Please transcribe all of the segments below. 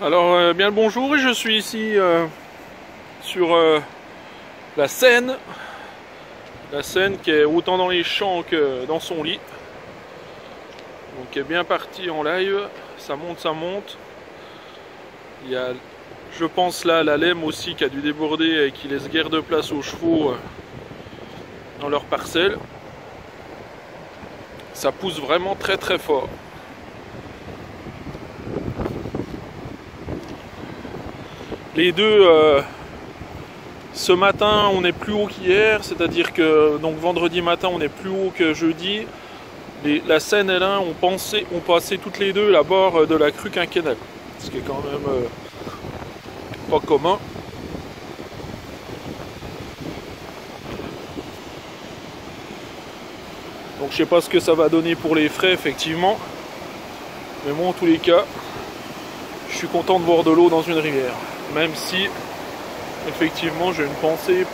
Alors bien le bonjour, je suis ici sur la Seine qui est autant dans les champs que dans son lit. Donc elle est bien partie en live, ça monte. Il y a, je pense là, la Lemme aussi qui a dû déborder et qui laisse guère de place aux chevaux dans leur parcelle. Ça pousse vraiment très très fort. Les deux, ce matin on est plus haut qu'hier, c'est-à-dire que donc vendredi matin on est plus haut que jeudi. La Seine et l'Ain ont passé toutes les deux la bord de la crue quinquennale, ce qui est quand même pas commun. Donc je sais pas ce que ça va donner pour les frais effectivement, mais moi en tous les cas je suis content de voir de l'eau dans une rivière, même si effectivement j'ai une pensée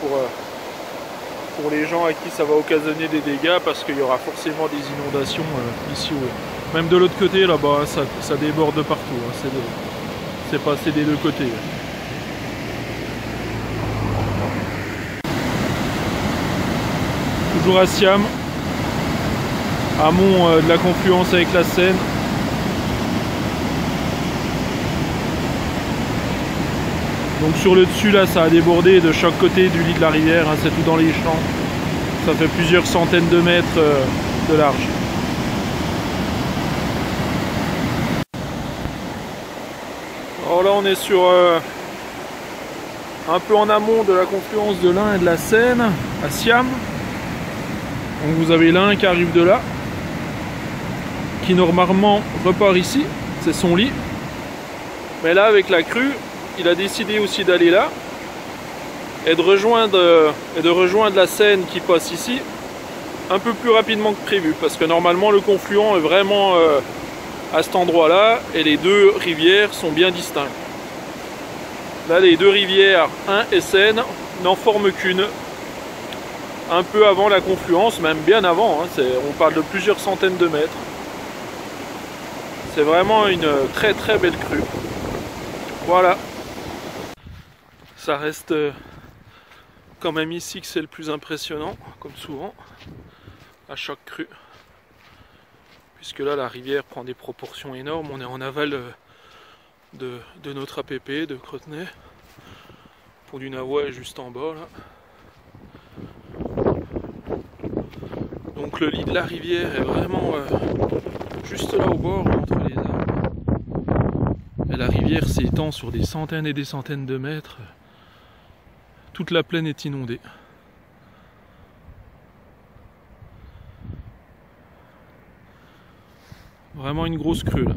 pour les gens à qui ça va occasionner des dégâts, parce qu'il y aura forcément des inondations ici. Même de l'autre côté là-bas, ça déborde de partout, hein. C'est passé des deux côtés. Toujours à Siam, amont de la confluence avec la Seine. Donc sur le dessus là, ça a débordé de chaque côté du lit de la rivière, hein, c'est tout dans les champs. Ça fait plusieurs centaines de mètres de large. Alors là on est sur un peu en amont de la confluence de l'Ain et de la Seine, à Siam. Donc vous avez l'Ain qui arrive de là, qui normalement repart ici, c'est son lit. Mais là avec la crue, il a décidé aussi d'aller là et de rejoindre la Seine qui passe ici un peu plus rapidement que prévu, parce que normalement le confluent est vraiment à cet endroit là et les deux rivières sont bien distinctes. Là les deux rivières, Ain et Seine, n'en forment qu'une, un peu avant la confluence, même bien avant, hein, on parle de plusieurs centaines de mètres. C'est vraiment une très très belle crue. Voilà. Ça reste quand même ici que c'est le plus impressionnant, comme souvent, à chaque crue. Puisque là, la rivière prend des proportions énormes. On est en aval de notre APP, de Cretenay. Pont du Navois est juste en bas, là. Donc le lit de la rivière est vraiment juste là au bord, entre les arbres. Et la rivière s'étend sur des centaines et des centaines de mètres. Toute la plaine est inondée. Vraiment une grosse crue là.